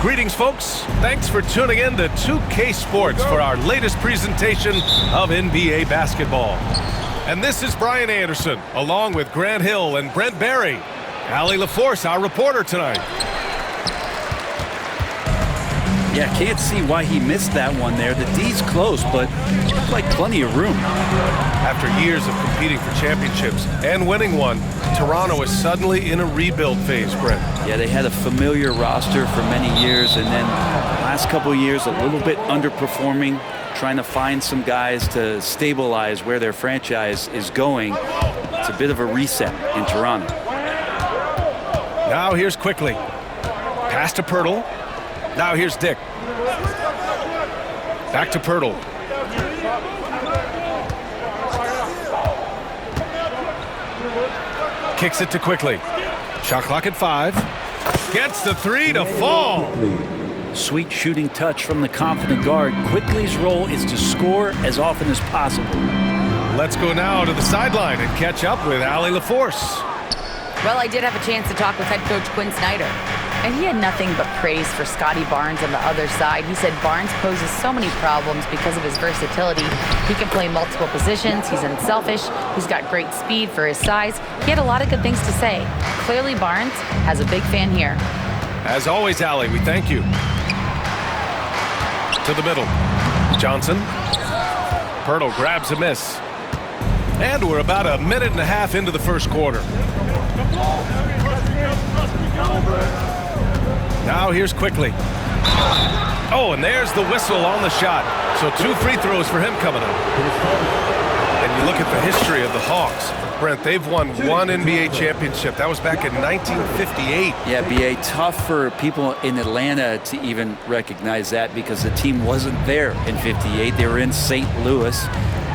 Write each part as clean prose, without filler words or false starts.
Greetings, folks. Thanks for tuning in to 2K Sports for our latest presentation of NBA basketball. And this is Brian Anderson, along with Grant Hill and Brent Barry. Allie LaForce, our reporter tonight. Yeah, can't see why he missed that one there. The D's close, but looked like plenty of room. After years of competing for championships and winning one, Toronto is suddenly in a rebuild phase, Brent. Yeah, they had a familiar roster for many years, and then last couple of years a little bit underperforming, trying to find some guys to stabilize where their franchise is going. It's a bit of a reset in Toronto. Now here's Quickly. Pass to Pirtle. Now here's Dick. Back to Pirtle. Kicks it to Quickly. Shot clock at 5. Gets the 3 to fall. Sweet shooting touch from the confident guard. Quickly's role is to score as often as possible. Let's go now to the sideline and catch up with Allie LaForce. Well, I did have a chance to talk with head coach Quinn Snyder, and he had nothing but praise for Scotty Barnes on the other side. He said Barnes poses so many problems because of his versatility. He can play multiple positions. He's unselfish. He's got great speed for his size. He had a lot of good things to say. Clearly, Barnes has a big fan here. As always, Allie, we thank you. To the middle. Johnson. Pirtle grabs a miss. And we're about a minute and a half into the first quarter. Now here's Quickly. Oh, and there's the whistle on the shot. So 2 free throws for him coming up. And you look at the history of the Hawks. Brent, they've won one NBA championship. That was back in 1958. Yeah, B.A., tough for people in Atlanta to even recognize that because the team wasn't there in 58. They were in St. Louis,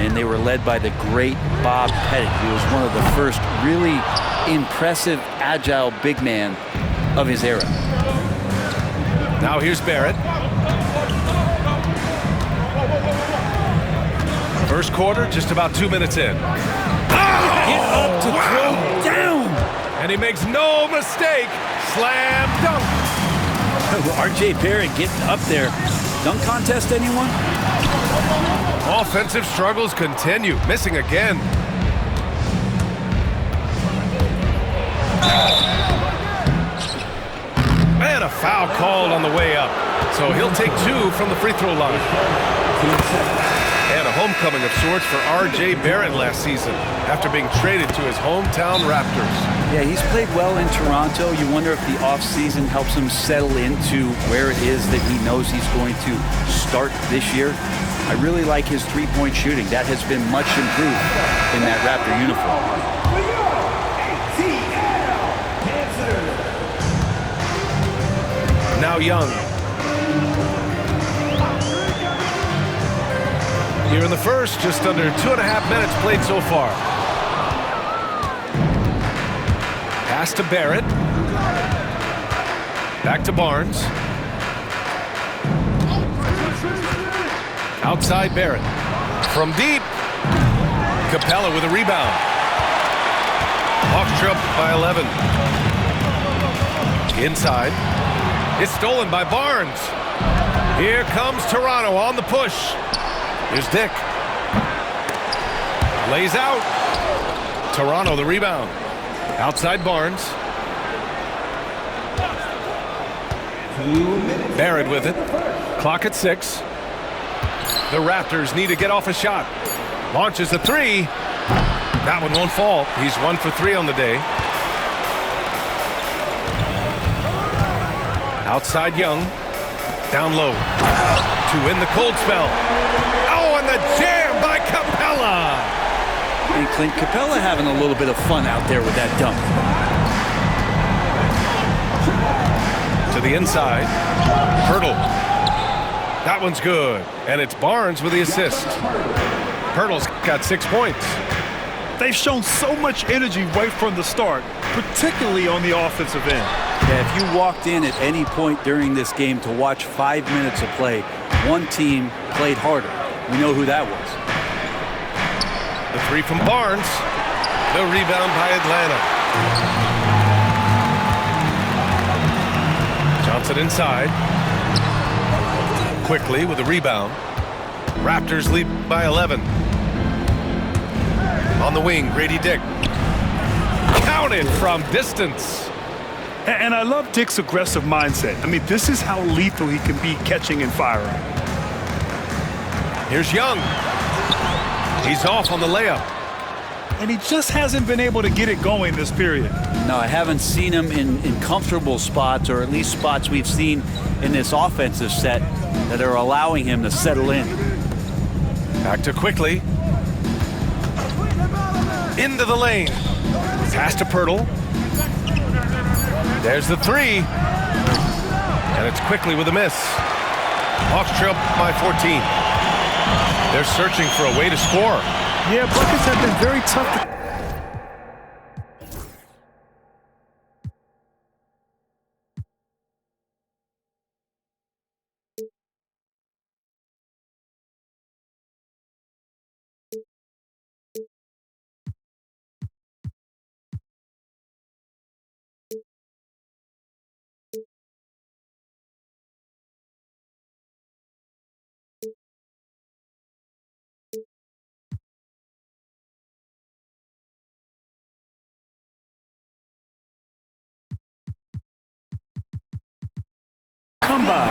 and they were led by the great Bob Pettit. He was one of the first really impressive, agile big man of his era. Now here's Barrett. First quarter, just about 2 minutes in. Get up to throw down. And he makes no mistake. Slam dunk. R.J. Barrett getting up there. Dunk contest, anyone? Offensive struggles continue. Missing again. And a foul called on the way up. So he'll take 2 from the free throw line. And a homecoming of sorts for R.J. Barrett last season after being traded to his hometown Raptors. Yeah, he's played well in Toronto. You wonder if the offseason helps him settle into where it is that he knows he's going to start this year. I really like his three-point shooting. That has been much improved in that Raptor uniform. Now Young. Here in the first, just under 2.5 minutes played so far. Pass to Barrett. Back to Barnes. Outside Barrett. From deep. Capella with a rebound. Hawks trail by 11. Inside. It's stolen by Barnes. Here comes Toronto on the push. Here's Dick. Lays out. Toronto the rebound. Outside Barnes. Barrett with it. Clock at 6. The Raptors need to get off a shot. Launches a 3. That one won't fall. He's 1 for 3 on the day. Outside Young. Down low. To win the cold spell. Oh, and the jam by Capella. And Clint Capella having a little bit of fun out there with that dunk. To the inside. Pirtle. That one's good. And it's Barnes with the assist. Pirtle's got 6 points. They've shown so much energy right from the start, particularly on the offensive end. Yeah, if you walked in at any point during this game to watch 5 minutes of play, one team played harder. We know who that was. The 3 from Barnes. The rebound by Atlanta. Bounce it inside. Quickly with a rebound. Raptors lead by 11. On the wing, Grady Dick. Counted from distance. And I love Dick's aggressive mindset. I mean, this is how lethal he can be catching and firing. Here's Young. He's off on the layup. And he just hasn't been able to get it going this period. No, I haven't seen him in comfortable spots, or at least spots we've seen in this offensive set that are allowing him to settle in. Back to Quickly. Into the lane. Pass to Pirtle. There's the three. And it's Quickly with a miss. Hawks trail by 14. They're searching for a way to score. Yeah, buckets have been very tough to... come by.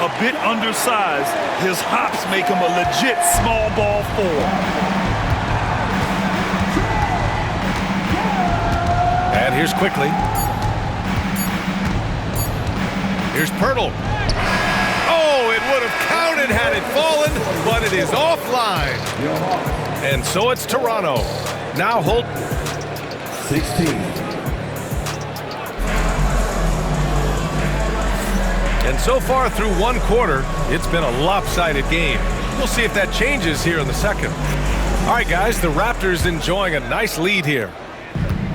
A bit undersized, his hops make him a legit small ball four. And here's Quickly. Here's Pirtle. Oh, it would have counted had it fallen, but it is offline. And so it's Toronto. Now Holt. 16. And so far through one quarter, it's been a lopsided game. We'll see if that changes here in the second. All right, guys, the Raptors enjoying a nice lead here.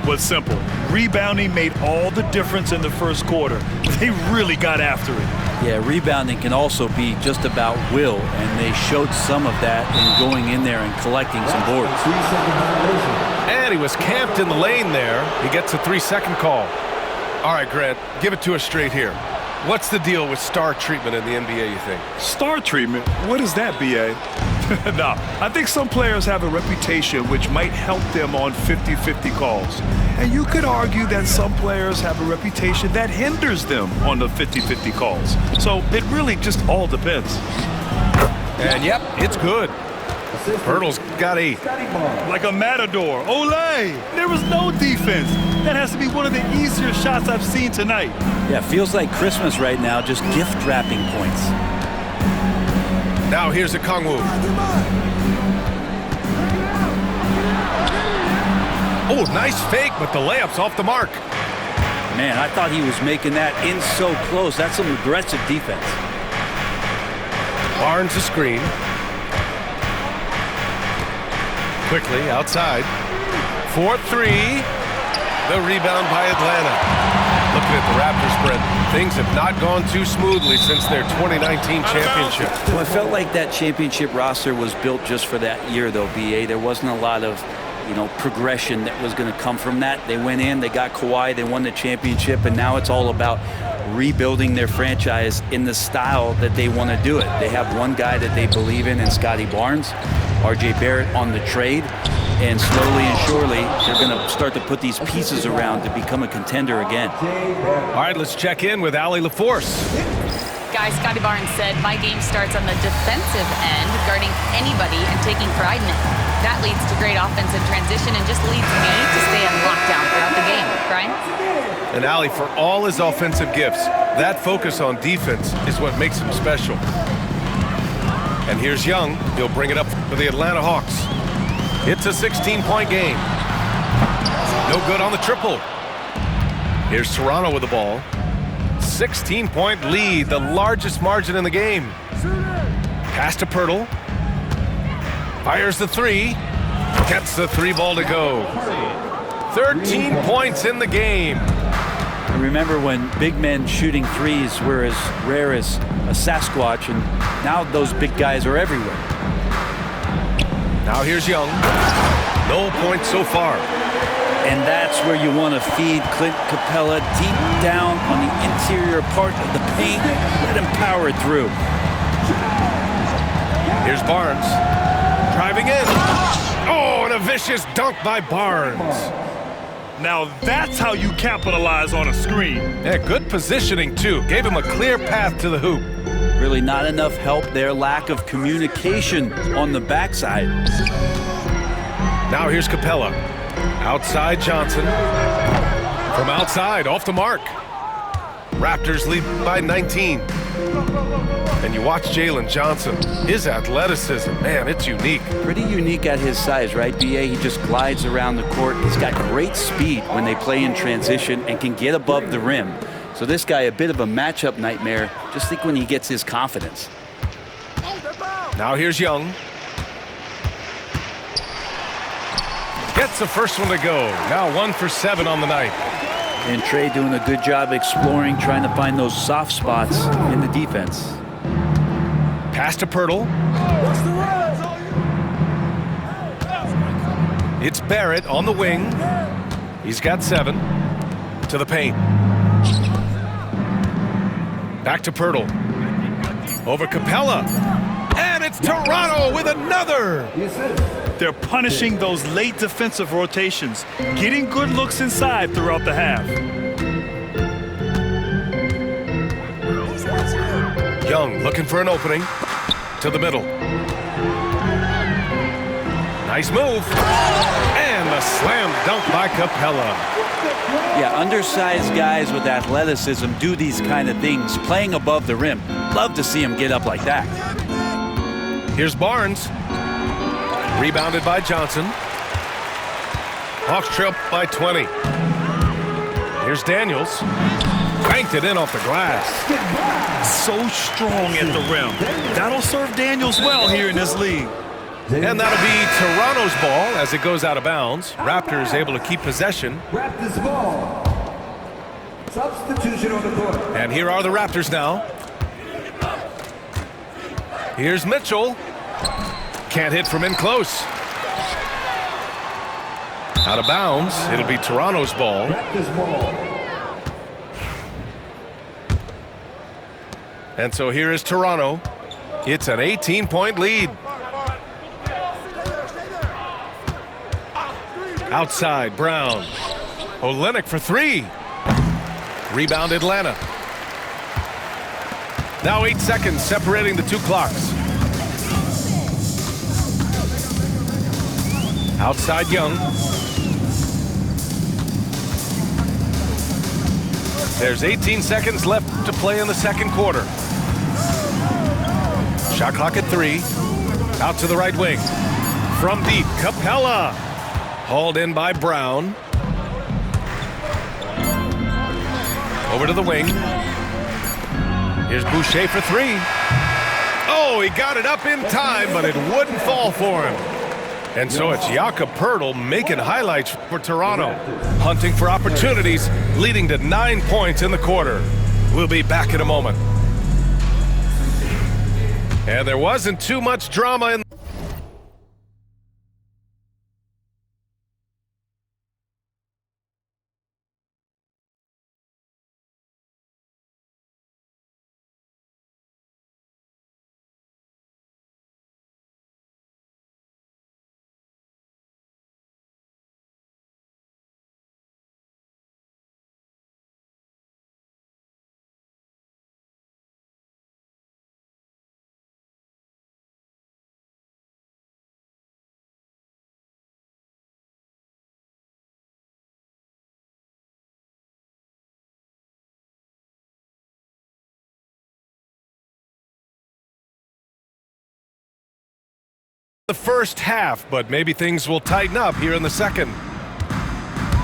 Was simple. Rebounding made all the difference in the first quarter. They really got after it. Yeah, rebounding can also be just about will, and they showed some of that in going in there and collecting some boards. And he was camped in the lane there. He gets a 3-second call. All right, Grant, give it to us straight here. What's the deal with star treatment in the NBA, you think? Star treatment? What is that, B.A.? No, I think some players have a reputation which might help them on 50-50 calls. And you could argue that some players have a reputation that hinders them on the 50-50 calls. So it really just all depends. And yep, it's good. Pirtle's got 8. Like a matador. Olay! There was no defense. That has to be one of the easier shots I've seen tonight. Yeah, feels like Christmas right now, just gift wrapping points. Now here's a Kongwu. Oh, nice fake, but the layup's off the mark. Man, I thought he was making that in so close. That's some aggressive defense. Barnes a screen. Quickly outside. 4-3. The rebound by Atlanta. Looking at the Raptors, Brent, things have not gone too smoothly since their 2019 championship. Well, I felt like that championship roster was built just for that year, though, B.A. There wasn't a lot of, progression that was going to come from that. They went in, they got Kawhi, they won the championship, and now it's all about rebuilding their franchise in the style that they want to do it. They have one guy that they believe in Scotty Barnes, R.J. Barrett on the trade, and slowly and surely they're going to start to put these pieces around to become a contender again. All right, let's check in with Allie LaForce. Guys, Scotty Barnes said, my game starts on the defensive end, guarding anybody and taking pride in it. That leads to great offensive transition and just leads me to stay on lockdown throughout the game. Brian? And Allie, for all his offensive gifts, that focus on defense is what makes him special. And here's Young. He'll bring it up for the Atlanta Hawks. It's a 16-point game. No good on the triple. Here's Toronto with the ball. 16-point lead, the largest margin in the game. Pass to Pirtle. Fires the three. Gets the 3-ball to go. 13 points in the game. I remember when big men shooting threes were as rare as a Sasquatch, and now those big guys are everywhere. Now here's Young. No points so far. And that's where you want to feed Clint Capella, deep down on the interior part of the paint. Let him power through. Here's Barnes. Driving in. Oh, and a vicious dunk by Barnes. Now that's how you capitalize on a screen. Yeah, good positioning, too. Gave him a clear path to the hoop. Really not enough help there. Lack of communication on the backside. Now here's Capella. Outside Johnson. From outside, off the mark. Raptors lead by 19. And you watch Jalen Johnson. His athleticism, man, it's unique. Pretty unique at his size, right, B.A.? He just glides around the court. He's got great speed when they play in transition and can get above the rim. So this guy, a bit of a matchup nightmare. Just think when he gets his confidence. Now here's Young. Gets the first one to go. Now 1 for 7 on the night. And Trey doing a good job exploring, trying to find those soft spots in the defense. Pass to Pirtle. It's Barrett on the wing. He's got 7. To the paint. Back to Pirtle. Over Capella. And it's Toronto with another. They're punishing those late defensive rotations, getting good looks inside throughout the half. Young looking for an opening. To the middle. Nice move. And the slam dunk by Capella. Yeah, undersized guys with athleticism do these kind of things, playing above the rim. Love to see him get up like that. Here's Barnes. Rebounded by Johnson. Hawks trail by 20. Here's Daniels. Banked it in off the glass. So strong at the rim. That'll serve Daniels well here in this league. And that'll be Toronto's ball as it goes out of bounds. Raptors able to keep possession. Raptors ball. Substitution on the court. And here are the Raptors now. Here's Mitchell. Can't hit from in close. Out of bounds. It'll be Toronto's ball. Raptors ball. And so here is Toronto. It's an 18-point lead. Outside, Brown. Olynyk for 3. Rebound Atlanta. Now 8 seconds separating the 2 clocks. Outside Young. There's 18 seconds left to play in the second quarter. Shot clock at 3. Out to the right wing. From deep, Capella. Hauled in by Brown. Over to the wing. Here's Boucher for 3. Oh, he got it up in time, but it wouldn't fall for him. And so it's Jakob Poeltl making highlights for Toronto. Hunting for opportunities, leading to 9 points in the quarter. We'll be back in a moment. And there wasn't too much drama in the first half, but maybe things will tighten up here in the second.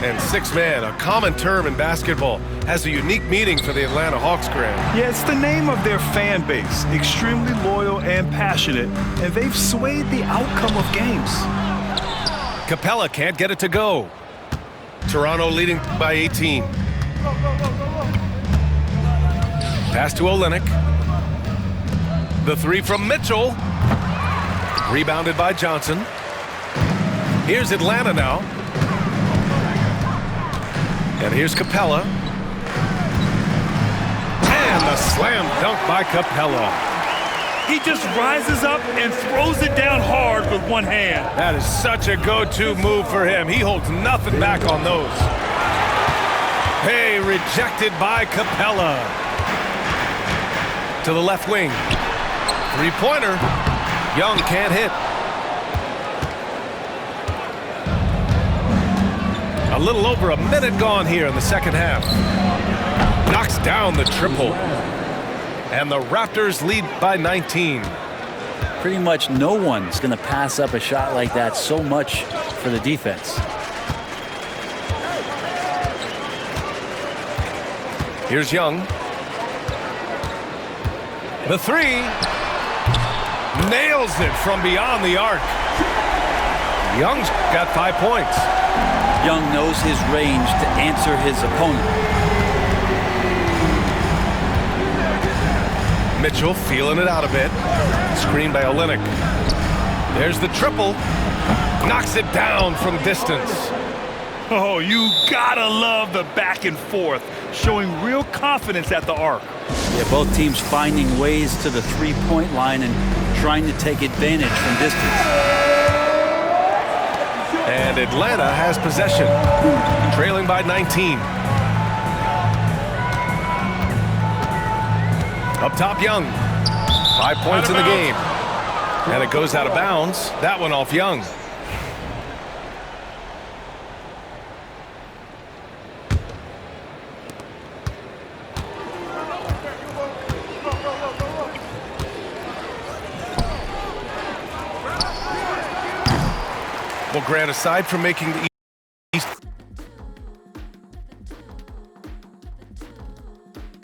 And 6-man, a common term in basketball, has a unique meaning for the Atlanta Hawks, Graham. Yeah, it's the name of their fan base. Extremely loyal and passionate, and they've swayed the outcome of games. Capella can't get it to go. Toronto leading by 18. Pass to Olynyk. The 3 from Mitchell. Rebounded by Johnson. Here's Atlanta now. And here's Capella. And the slam dunk by Capella. He just rises up and throws it down hard with one hand. That is such a go-to move for him. He holds nothing back on those. Hey, rejected by Capella. To the left wing. Three-pointer. Young can't hit. A little over a minute gone here in the second half. Knocks down the triple. And the Raptors lead by 19. Pretty much no one's going to pass up a shot like that so much for the defense. Here's Young. The three. Nails it from beyond the arc. Young's got 5 points. Young knows his range to answer his opponent. Mitchell feeling it out a bit. Screen by Olynyk. There's the triple. Knocks it down from distance. Oh, you gotta love the back and forth, showing real confidence at the arc. Yeah, both teams finding ways to the three-point line and trying to take advantage from distance. And Atlanta has possession, trailing by 19. Up top, Young. 5 points in the game. And it goes out of bounds. That one off Young. Well, Grant, aside from making the